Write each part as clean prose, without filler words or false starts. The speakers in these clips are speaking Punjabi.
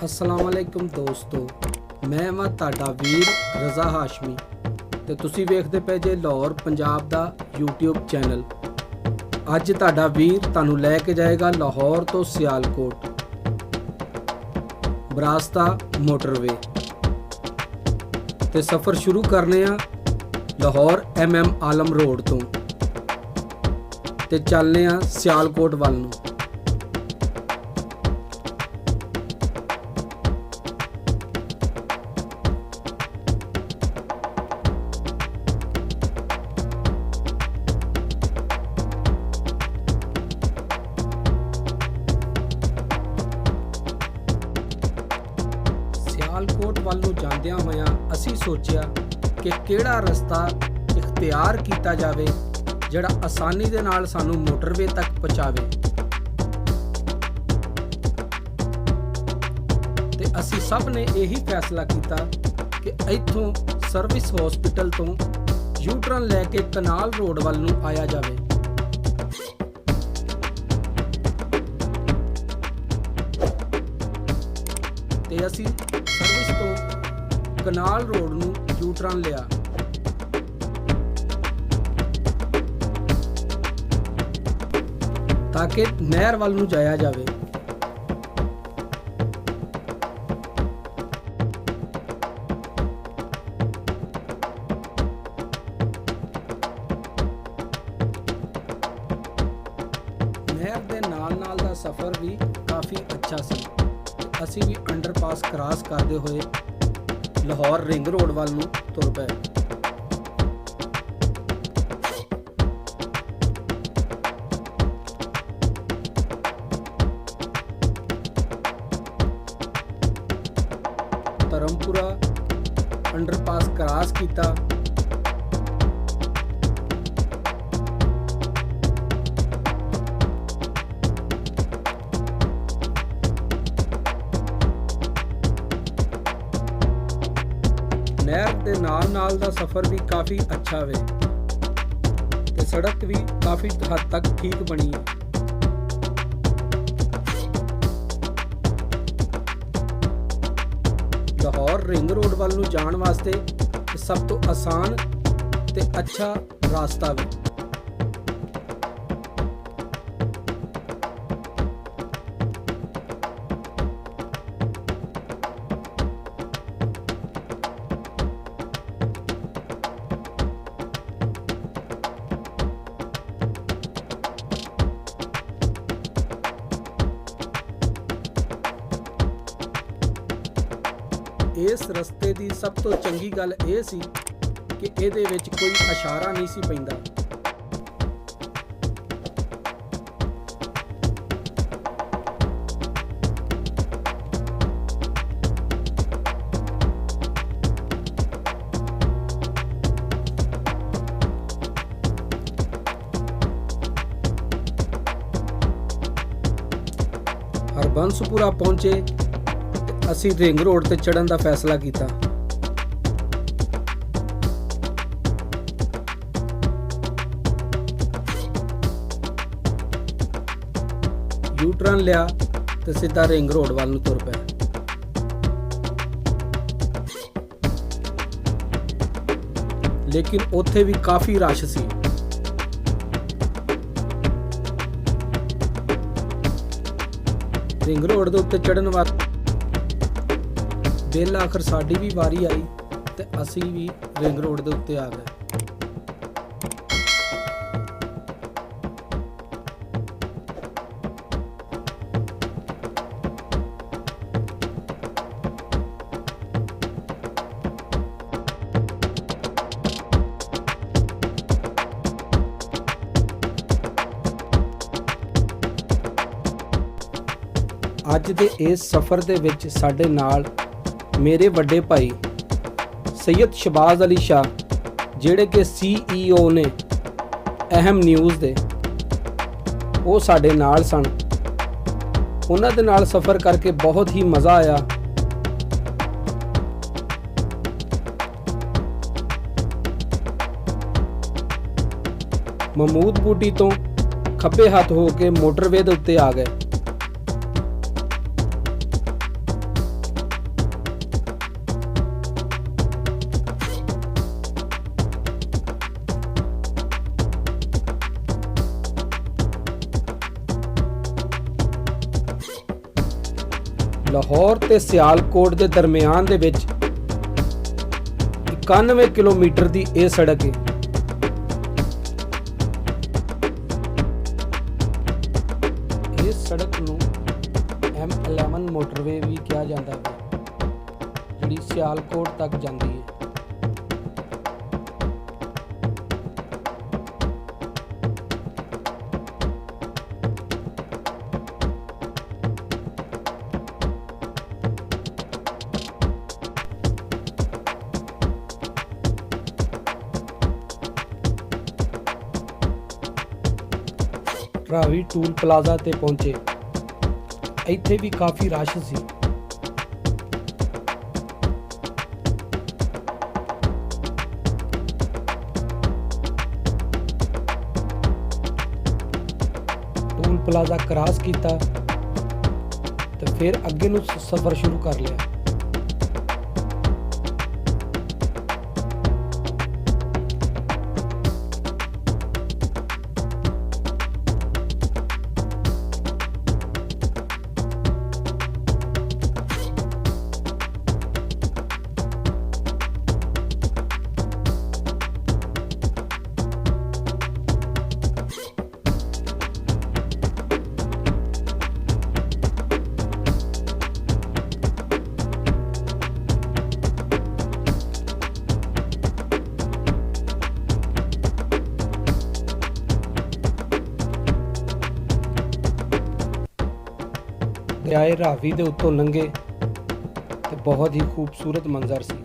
अस्सलामुअलैकुम दोस्तों, मैं वा तुहाडा वीर रज़ा हाशमी ते तुसी वेखदे पे जे लाहौर पंजाब दा यूट्यूब चैनल। अज तुहाडा वीर तुहानू लैके जाएगा लाहौर तो सियालकोट बरास्ता मोटरवे ते सफ़र शुरू करने लाहौर MM आलम रोड तो ते चलने सियालकोट वाल नू। सियालकोट वालों जांदियां होया असी सोचिया कि किहड़ा रस्ता इख्तियार किया जाए जिहड़ा आसानी दे नाल सानू मोटरवे तक पहुँचावे। ते असी सब ने यही फैसला किया कि इत्थों सर्विस हॉस्पिटल तो यू टर्न लैके कनाल रोड वाल नू आया जाए। ते असी सर्विस तो कनाल रोड नू यू टर्न लिया ताकि नहर वाल नू जाया जाए। नहर दे नाल दा सफ़र भी काफ़ी अच्छा सी। असी भी अंडरपास क्रॉस करते हुए लाहौर रिंग रोड वाल नू तुर पे। धर्मपुरा अंडरपास क्रॉस किया, नहर के नाल दा सफ़र भी काफ़ी अच्छा वे ते सड़क भी काफ़ी हद तक ठीक बनी है। लाहौर रिंग रोड वाल नू जाण वास्ते सब तो आसान ते अच्छा रास्ता वे। इस रस्ते की सब तो चंगी गल यह सी कि इहदे विच कोई इशारा नहीं सी पैंदा। हरबंसपुरा पहुंचे असी रिंग रोड ते चढ़न का फैसला किया। यू टर्न लिया ते सीधा रिंग रोड वाल नू तुर पे। लेकिन उत्थे भी काफ़ी रश सी। रिंग रोड के उत्ते चढ़न वास्ते बिल आखिर साडी भी वारी आई ते असी भी रिंग रोड के उत्ते आ गए। ਅੱਜ ਦੇ ਇਸ ਸਫ਼ਰ ਦੇ ਵਿੱਚ ਸਾਡੇ ਨਾਲ ਮੇਰੇ ਵੱਡੇ ਭਾਈ ਸੈयद ਸ਼ਬਾਜ਼ ਅਲੀ ਸ਼ਾਹ, ਜਿਹੜੇ ਕਿ CEO ਨੇ ਅਹਿਮ ਨਿਊਜ਼ ਦੇ, ਉਹ ਸਾਡੇ ਨਾਲ ਸਨ। ਉਹਨਾਂ ਦੇ ਨਾਲ ਸਫ਼ਰ ਕਰਕੇ ਬਹੁਤ ਹੀ ਮਜ਼ਾ ਆਇਆ। ਮਹਿਮੂਦ ਬੂਟੀ ਤੋਂ ਖੱਬੇ ਹੱਥ ਹੋ ਕੇ ਮੋਟਰਵੇ ਦੇ ਉੱਤੇ ਆ ਗਏ। ਲਾਹੌਰ ਤੇ ਸਿਆਲਕੋਟ ਦੇ ਦਰਮਿਆਨ ਦੇ ਵਿੱਚ 91 ਕਿਲੋਮੀਟਰ ਦੀ ਇਹ ਸੜਕ ਹੈ। ਇਸ ਸੜਕ ਨੂੰ M11 ਮੋਟਰਵੇ ਵੀ ਕਿਹਾ ਜਾਂਦਾ ਹੈ, ਜਿਹੜੀ ਸਿਆਲਕੋਟ ਤੱਕ ਜਾਂਦੀ ਹੈ। ਰਾਵੀ ਟੂਲ ਪਲਾਜ਼ਾ ਤੇ ਪਹੁੰਚੇ। ਇੱਥੇ ਵੀ ਕਾਫੀ ਰਸ਼ ਸੀ। ਟੂਲ ਪਲਾਜ਼ਾ ਕ੍ਰਾਸ ਕੀਤਾ ਤੇ ਫਿਰ ਅੱਗੇ ਨੂੰ ਸਫ਼ਰ ਸ਼ੁਰੂ ਕਰ ਲਿਆ। ਦਰਿਆਏ ਰਾਵੀ ਦੇ ਉੱਤੋਂ ਲੰਘੇ ਤੇ ਬਹੁਤ ਹੀ ਖੂਬਸੂਰਤ ਮੰਜ਼ਰ ਸੀ।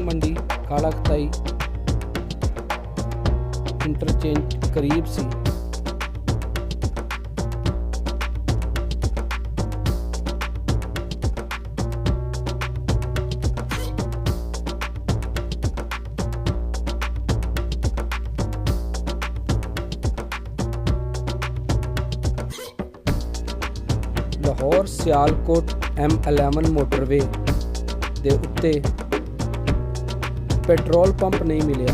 ਮੰਡੀ ਕਾਲਾ ਖਤਾਈ ਇੰਟਰਚੇਂਜ ਕਰੀਬ ਸੀ। ਲਾਹੌਰ ਸਿਆਲਕੋਟ M11 ਮੋਟਰਵੇ ਦੇ ਉੱਤੇ ਪੈਟਰੋਲ ਪੰਪ ਨਹੀਂ ਮਿਲਿਆ।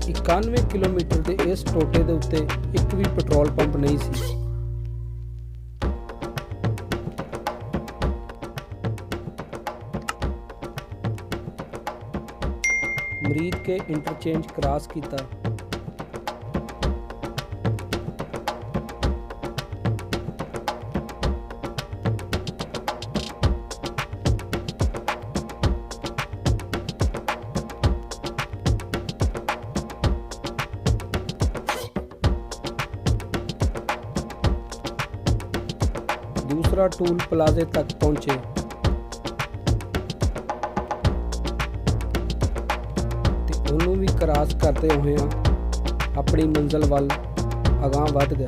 91 ਕਿਲੋਮੀਟਰ ਦੇ ਇਸ ਟੋਟੇ ਦੇ ਉੱਤੇ ਇੱਕ ਵੀ ਪੈਟਰੋਲ ਪੰਪ ਨਹੀਂ ਸੀ। ਮਰੀਦ ਕੇ ਇੰਟਰਚੇਂਜ ਕ੍ਰਾਸ ਕੀਤਾ। दूसरा टूल प्लाजे तक पहुंचे। ਤੇ ਉਹਨੂੰ ਵੀ ਕ੍ਰਾਸ ਕਰਦੇ ਹੋਏ ਆਪਣੀ ਮੰਜ਼ਿਲ ਵੱਲ ਅਗਾਂਹ ਵੱਧ ਗਏ।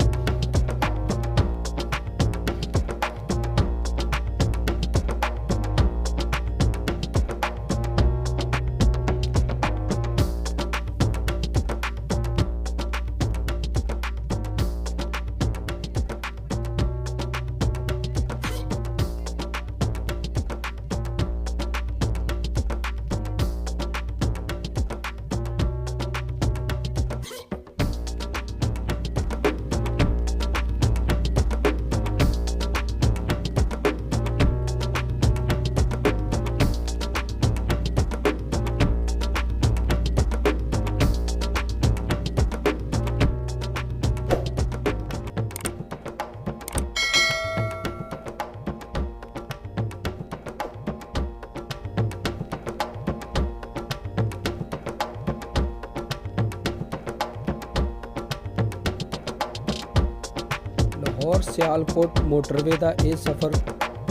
ਲਾਹੌਰ ਸਿਆਲਕੋਟ ਮੋਟਰਵੇ ਦਾ ਇਹ ਸਫ਼ਰ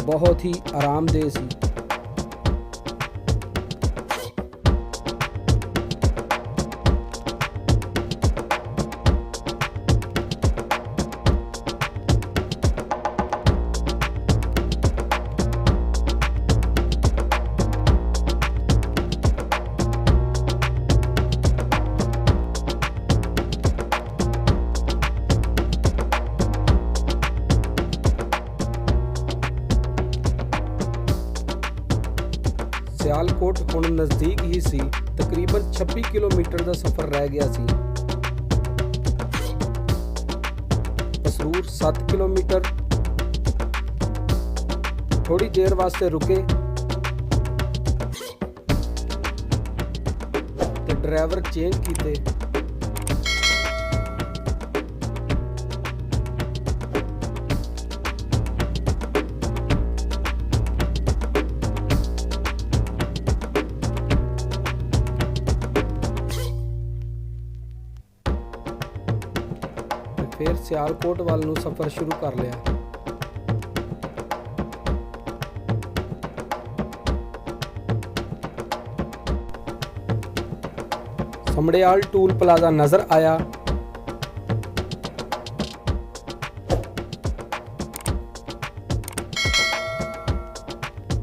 ਬਹੁਤ ਹੀ ਆਰਾਮਦੇਹ ਸੀ। ਸਿਆਲਕੋਟ ਹੁਣ ਨਜ਼ਦੀਕ ਹੀ ਸੀ। ਤਕਰੀਬਨ 26 ਕਿਲੋਮੀਟਰ ਦਾ ਸਫ਼ਰ ਰਹਿ ਗਿਆ ਸੀ। ਪਸਰੂਰ 7 ਕਿਲੋਮੀਟਰ। ਥੋੜੀ ਦੇਰ ਵਾਸਤੇ ਰੁਕੇ ਤੇ ਡਰਾਈਵਰ ਚੇਂਜ ਕੀਤੇ। ਫਿਰ ਸਿਆਲਕੋਟ ਵੱਲ ਨੂੰ ਸਫ਼ਰ ਸ਼ੁਰੂ ਕਰ ਲਿਆ। ਸਮੜਿਆਲ ਟੂਲ ਪਲਾਜ਼ਾ ਨਜ਼ਰ ਆਇਆ।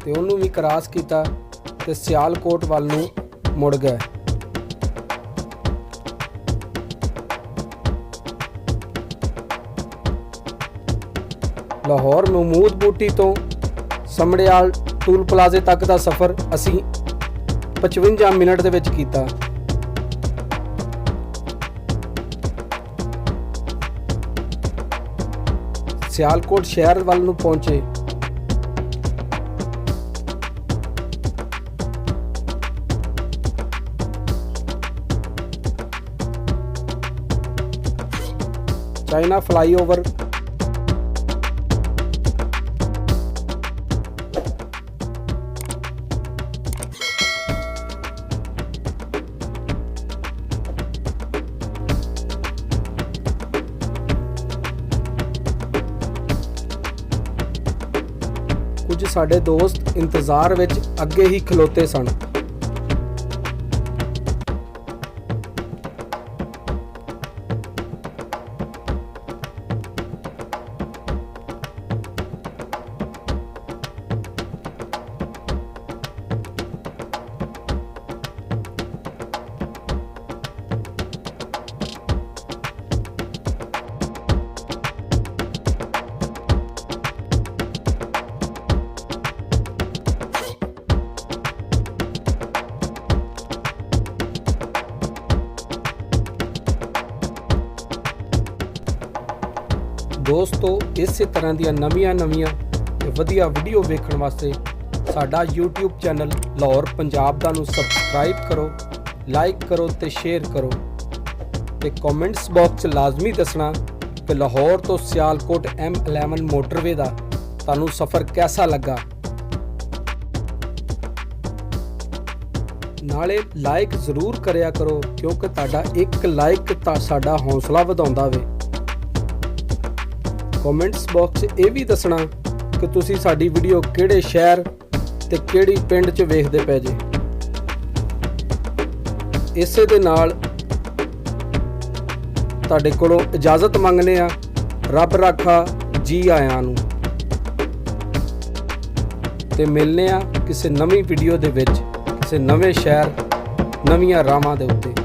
ਤੇ ਉਹਨੂੰ ਵੀ ਕ੍ਰਾਸ ਕੀਤਾ ਤੇ ਸਿਆਲਕੋਟ ਵੱਲ ਨੂੰ ਮੁੜ ਗਏ। ਲਾਹੌਰ ਮਹਿਮੂਦ ਬੂਟੀ ਤੋਂ ਸਮੜਿਆਲ ਟੂਲ ਪਲਾਜ਼ੇ ਤੱਕ ਦਾ ਸਫ਼ਰ ਅਸੀਂ 55 ਮਿੰਟ ਦੇ ਵਿੱਚ ਕੀਤਾ। ਸਿਆਲਕੋਟ ਸ਼ਹਿਰ ਵੱਲ ਨੂੰ ਪਹੁੰਚੇ। ਚਾਈਨਾ ਫਲਾਈਓਵਰ, ਕੁਝ ਸਾਡੇ ਦੋਸਤ ਇੰਤਜ਼ਾਰ ਵਿੱਚ ਅੱਗੇ ਹੀ ਖਲੋਤੇ ਸਨ। ਦੋਸਤੋ, ਇਸੇ ਤਰ੍ਹਾਂ ਦੀਆਂ ਨਵੀਆਂ ਤੇ ਵਧੀਆ ਵੀਡੀਓ ਵੇਖਣ ਵਾਸਤੇ ਸਾਡਾ YouTube ਚੈਨਲ ਲਾਹੌਰ ਪੰਜਾਬ ਦਾ ਨੂੰ ਸਬਸਕ੍ਰਾਈਬ ਕਰੋ, ਲਾਈਕ ਕਰੋ ਤੇ ਸ਼ੇਅਰ ਕਰੋ ਤੇ ਕਮੈਂਟਸ ਬਾਕਸ 'ਚ ਲਾਜ਼ਮੀ ਦੱਸਣਾ ਕਿ ਲਾਹੌਰ ਤੋਂ ਸਿਆਲਕੋਟ M11 ਮੋਟਰਵੇ ਦਾ ਤੁਹਾਨੂੰ ਸਫ਼ਰ ਕੈਸਾ ਲੱਗਾ। ਨਾਲੇ ਲਾਈਕ ਜ਼ਰੂਰ ਕਰਿਆ ਕਰੋ ਕਿਉਂਕਿ ਤੁਹਾਡਾ ਇੱਕ ਲਾਈਕ ਤਾਂ ਸਾਡਾ ਹੌਸਲਾ ਵਧਾਉਂਦਾ ਵੇ। ਕਮੈਂਟਸ ਬਾਕਸ 'ਚ ਇਹ ਵੀ ਦੱਸਣਾ ਕਿ ਤੁਸੀਂ ਸਾਡੀ ਵੀਡੀਓ ਕਿਹੜੇ ਸ਼ਹਿਰ ਤੇ ਕਿਹੜੀ ਪਿੰਡ 'ਚ ਵੇਖਦੇ ਪਏ ਜੇ। ਇਸੇ ਦੇ ਨਾਲ ਤੁਹਾਡੇ ਕੋਲੋਂ ਇਜਾਜ਼ਤ ਮੰਗਨੇ ਆ। ਰੱਬ ਰਾਖਾ, ਜੀ ਆਇਆਂ ਨੂੰ, ਤੇ ਮਿਲਨੇ ਆ ਕਿਸੇ ਨਵੀਂ ਵੀਡੀਓ ਦੇ ਵਿੱਚ, ਕਿਸੇ ਨਵੇਂ ਸ਼ਹਿਰ, ਨਵੀਆਂ ਰਾਹਾਂ ਦੇ ਉੱਤੇ।